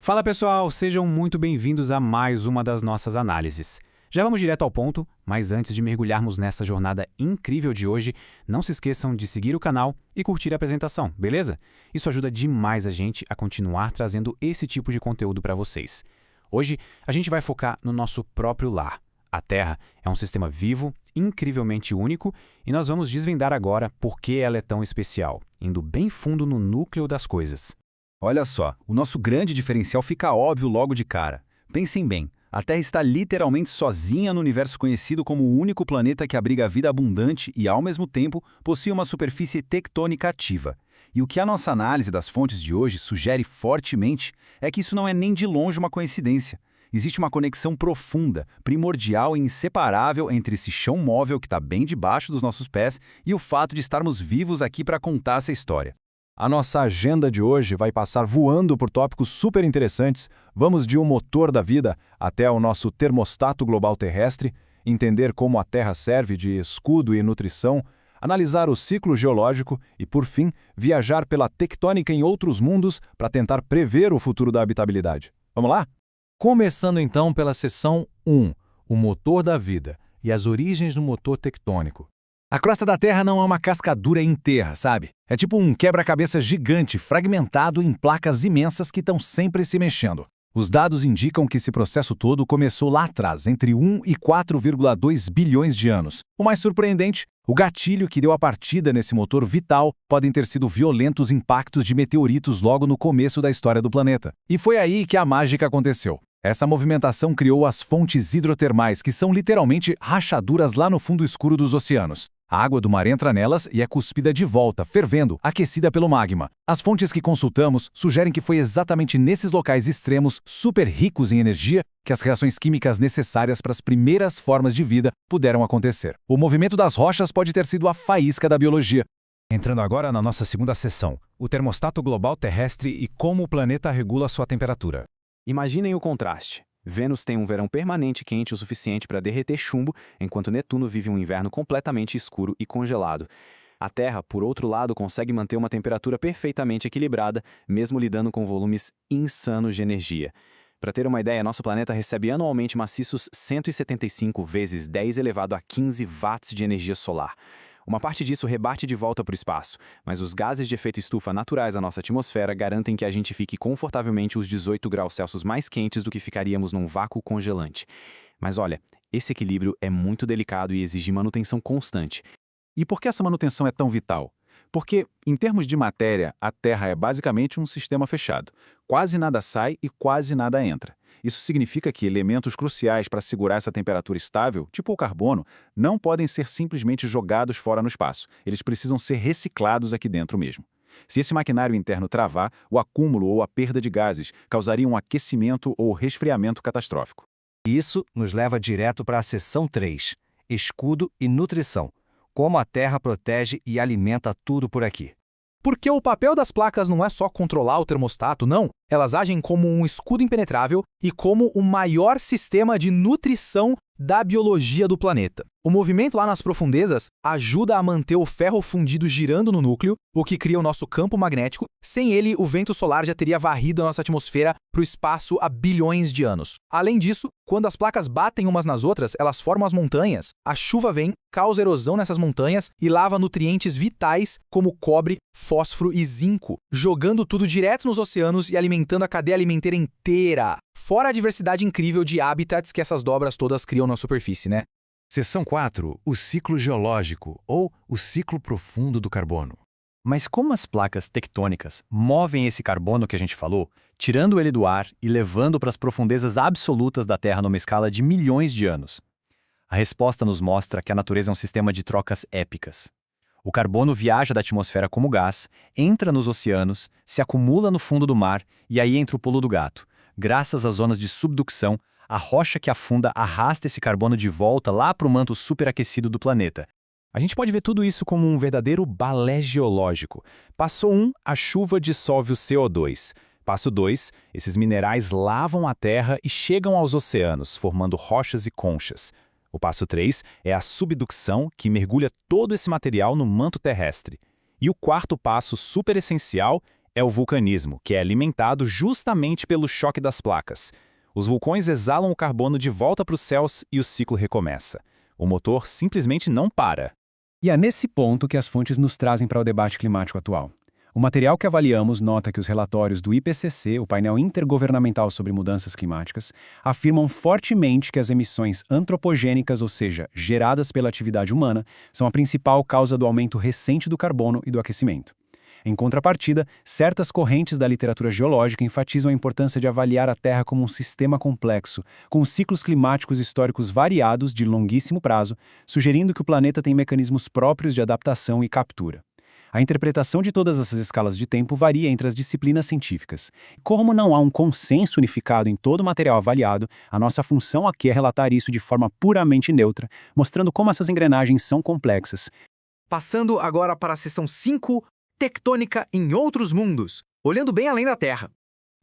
Fala pessoal, sejam muito bem-vindos a mais uma das nossas análises. Já vamos direto ao ponto, mas antes de mergulharmos nessa jornada incrível de hoje, não se esqueçam de seguir o canal e curtir a apresentação, beleza? Isso ajuda demais a gente a continuar trazendo esse tipo de conteúdo para vocês. Hoje a gente vai focar no nosso próprio lar. A Terra é um sistema vivo, incrivelmente único, e nós vamos desvendar agora por que ela é tão especial, indo bem fundo no núcleo das coisas. Olha só, o nosso grande diferencial fica óbvio logo de cara. Pensem bem, a Terra está literalmente sozinha no universo conhecido como o único planeta que abriga vida abundante e, ao mesmo tempo, possui uma superfície tectônica ativa. E o que a nossa análise das fontes de hoje sugere fortemente é que isso não é nem de longe uma coincidência. Existe uma conexão profunda, primordial e inseparável entre esse chão móvel que está bem debaixo dos nossos pés e o fato de estarmos vivos aqui para contar essa história. A nossa agenda de hoje vai passar voando por tópicos super interessantes. Vamos de um motor da vida até o nosso termostato global terrestre, entender como a Terra serve de escudo e nutrição, analisar o ciclo geológico e, por fim, viajar pela tectônica em outros mundos para tentar prever o futuro da habitabilidade. Vamos lá? Começando então pela seção 1, o motor da vida e as origens do motor tectônico. A crosta da Terra não é uma cascadura inteira, sabe? É tipo um quebra-cabeça gigante fragmentado em placas imensas que estão sempre se mexendo. Os dados indicam que esse processo todo começou lá atrás, entre 1 e 4,2 bilhões de anos. O mais surpreendente, o gatilho que deu a partida nesse motor vital podem ter sido violentos impactos de meteoritos logo no começo da história do planeta. E foi aí que a mágica aconteceu. Essa movimentação criou as fontes hidrotermais, que são literalmente rachaduras lá no fundo escuro dos oceanos. A água do mar entra nelas e é cuspida de volta, fervendo, aquecida pelo magma. As fontes que consultamos sugerem que foi exatamente nesses locais extremos, super ricos em energia, que as reações químicas necessárias para as primeiras formas de vida puderam acontecer. O movimento das rochas pode ter sido a faísca da biologia. Entrando agora na nossa segunda seção, o termostato global terrestre e como o planeta regula sua temperatura. Imaginem o contraste. Vênus tem um verão permanente quente o suficiente para derreter chumbo, enquanto Netuno vive um inverno completamente escuro e congelado. A Terra, por outro lado, consegue manter uma temperatura perfeitamente equilibrada, mesmo lidando com volumes insanos de energia. Para ter uma ideia, nosso planeta recebe anualmente maciços 175 vezes 10 elevado a 15 watts de energia solar. Uma parte disso rebate de volta para o espaço, mas os gases de efeito estufa naturais à nossa atmosfera garantem que a gente fique confortavelmente os 18 graus Celsius mais quentes do que ficaríamos num vácuo congelante. Mas olha, esse equilíbrio é muito delicado e exige manutenção constante. E por que essa manutenção é tão vital? Porque, em termos de matéria, a Terra é basicamente um sistema fechado. Quase nada sai e quase nada entra. Isso significa que elementos cruciais para segurar essa temperatura estável, tipo o carbono, não podem ser simplesmente jogados fora no espaço. Eles precisam ser reciclados aqui dentro mesmo. Se esse maquinário interno travar, o acúmulo ou a perda de gases causaria um aquecimento ou resfriamento catastrófico. Isso nos leva direto para a seção 3, escudo e nutrição. Como a Terra protege e alimenta tudo por aqui. Porque o papel das placas não é só controlar o termostato, não. Elas agem como um escudo impenetrável e como o maior sistema de nutrição da biologia do planeta. O movimento lá nas profundezas ajuda a manter o ferro fundido girando no núcleo, o que cria o nosso campo magnético. Sem ele, o vento solar já teria varrido a nossa atmosfera para o espaço há bilhões de anos. Além disso, quando as placas batem umas nas outras, elas formam as montanhas. A chuva vem, causa erosão nessas montanhas e lava nutrientes vitais como cobre, fósforo e zinco, jogando tudo direto nos oceanos e alimentando a cadeia alimentar inteira. Fora a diversidade incrível de habitats que essas dobras todas criam na superfície, né? Seção 4, o ciclo geológico, ou o ciclo profundo do carbono. Mas como as placas tectônicas movem esse carbono que a gente falou, tirando ele do ar e levando para as profundezas absolutas da Terra numa escala de milhões de anos? A resposta nos mostra que a natureza é um sistema de trocas épicas. O carbono viaja da atmosfera como gás, entra nos oceanos, se acumula no fundo do mar e aí entra o pulo do gato. Graças às zonas de subducção, a rocha que afunda arrasta esse carbono de volta lá para o manto superaquecido do planeta. A gente pode ver tudo isso como um verdadeiro balé geológico. Passo 1, a chuva dissolve o CO2. Passo 2, esses minerais lavam a terra e chegam aos oceanos, formando rochas e conchas. O passo 3 é a subducção, que mergulha todo esse material no manto terrestre. E o quarto passo super essencial é o vulcanismo, que é alimentado justamente pelo choque das placas. Os vulcões exalam o carbono de volta para os céus e o ciclo recomeça. O motor simplesmente não para. E é nesse ponto que as fontes nos trazem para o debate climático atual. O material que avaliamos nota que os relatórios do IPCC, o painel intergovernamental sobre mudanças climáticas, afirmam fortemente que as emissões antropogênicas, ou seja, geradas pela atividade humana, são a principal causa do aumento recente do carbono e do aquecimento. Em contrapartida, certas correntes da literatura geológica enfatizam a importância de avaliar a Terra como um sistema complexo, com ciclos climáticos históricos variados de longuíssimo prazo, sugerindo que o planeta tem mecanismos próprios de adaptação e captura. A interpretação de todas essas escalas de tempo varia entre as disciplinas científicas. Como não há um consenso unificado em todo o material avaliado, a nossa função aqui é relatar isso de forma puramente neutra, mostrando como essas engrenagens são complexas. Passando agora para a seção 5, tectônica em outros mundos, olhando bem além da Terra.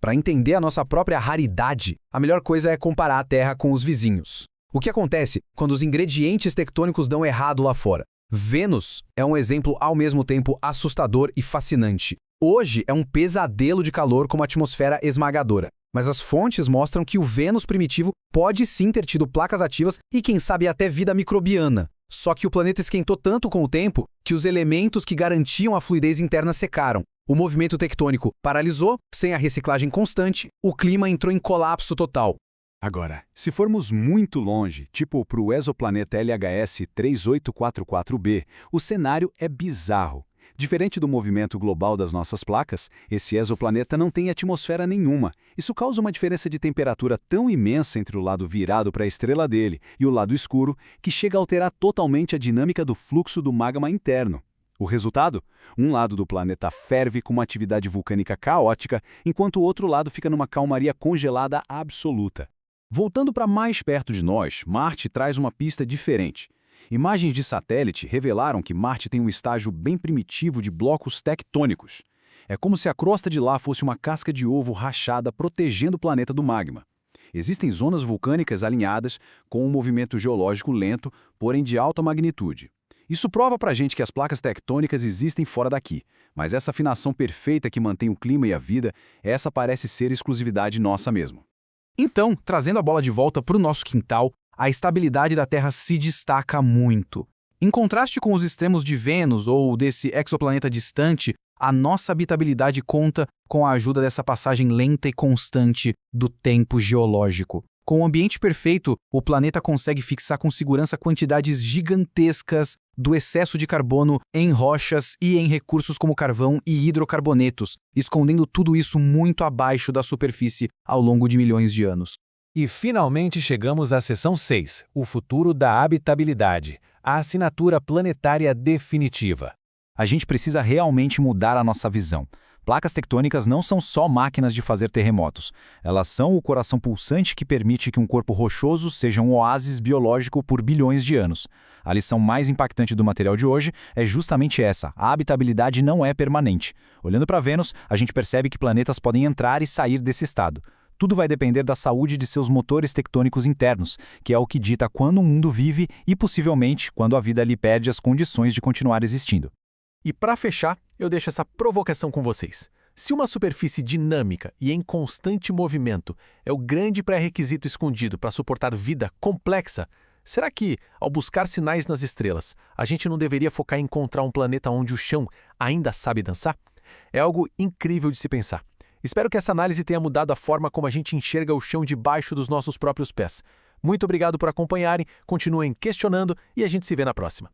Para entender a nossa própria raridade, a melhor coisa é comparar a Terra com os vizinhos. O que acontece quando os ingredientes tectônicos dão errado lá fora? Vênus é um exemplo ao mesmo tempo assustador e fascinante. Hoje é um pesadelo de calor com uma atmosfera esmagadora. Mas as fontes mostram que o Vênus primitivo pode sim ter tido placas ativas e quem sabe até vida microbiana. Só que o planeta esquentou tanto com o tempo que os elementos que garantiam a fluidez interna secaram. O movimento tectônico paralisou, sem a reciclagem constante, o clima entrou em colapso total. Agora, se formos muito longe, tipo para o exoplaneta LHS 3844b, o cenário é bizarro. Diferente do movimento global das nossas placas, esse exoplaneta não tem atmosfera nenhuma. Isso causa uma diferença de temperatura tão imensa entre o lado virado para a estrela dele e o lado escuro, que chega a alterar totalmente a dinâmica do fluxo do magma interno. O resultado? Um lado do planeta ferve com uma atividade vulcânica caótica, enquanto o outro lado fica numa calmaria congelada absoluta. Voltando para mais perto de nós, Marte traz uma pista diferente. Imagens de satélite revelaram que Marte tem um estágio bem primitivo de blocos tectônicos. É como se a crosta de lá fosse uma casca de ovo rachada protegendo o planeta do magma. Existem zonas vulcânicas alinhadas com um movimento geológico lento, porém de alta magnitude. Isso prova pra gente que as placas tectônicas existem fora daqui, mas essa afinação perfeita que mantém o clima e a vida, essa parece ser exclusividade nossa mesmo. Então, trazendo a bola de volta para o nosso quintal, a estabilidade da Terra se destaca muito. Em contraste com os extremos de Vênus ou desse exoplaneta distante, a nossa habitabilidade conta com a ajuda dessa passagem lenta e constante do tempo geológico. Com o ambiente perfeito, o planeta consegue fixar com segurança quantidades gigantescas do excesso de carbono em rochas e em recursos como carvão e hidrocarbonetos, escondendo tudo isso muito abaixo da superfície ao longo de milhões de anos. E finalmente chegamos à seção 6, o futuro da habitabilidade, a assinatura planetária definitiva. A gente precisa realmente mudar a nossa visão. Placas tectônicas não são só máquinas de fazer terremotos. Elas são o coração pulsante que permite que um corpo rochoso seja um oásis biológico por bilhões de anos. A lição mais impactante do material de hoje é justamente essa: a habitabilidade não é permanente. Olhando para Vênus, a gente percebe que planetas podem entrar e sair desse estado. Tudo vai depender da saúde de seus motores tectônicos internos, que é o que dita quando o mundo vive e, possivelmente, quando a vida lhe perde as condições de continuar existindo. E para fechar, eu deixo essa provocação com vocês. Se uma superfície dinâmica e em constante movimento é o grande pré-requisito escondido para suportar vida complexa, será que, ao buscar sinais nas estrelas, a gente não deveria focar em encontrar um planeta onde o chão ainda sabe dançar? É algo incrível de se pensar. Espero que essa análise tenha mudado a forma como a gente enxerga o chão debaixo dos nossos próprios pés. Muito obrigado por acompanharem, continuem questionando e a gente se vê na próxima.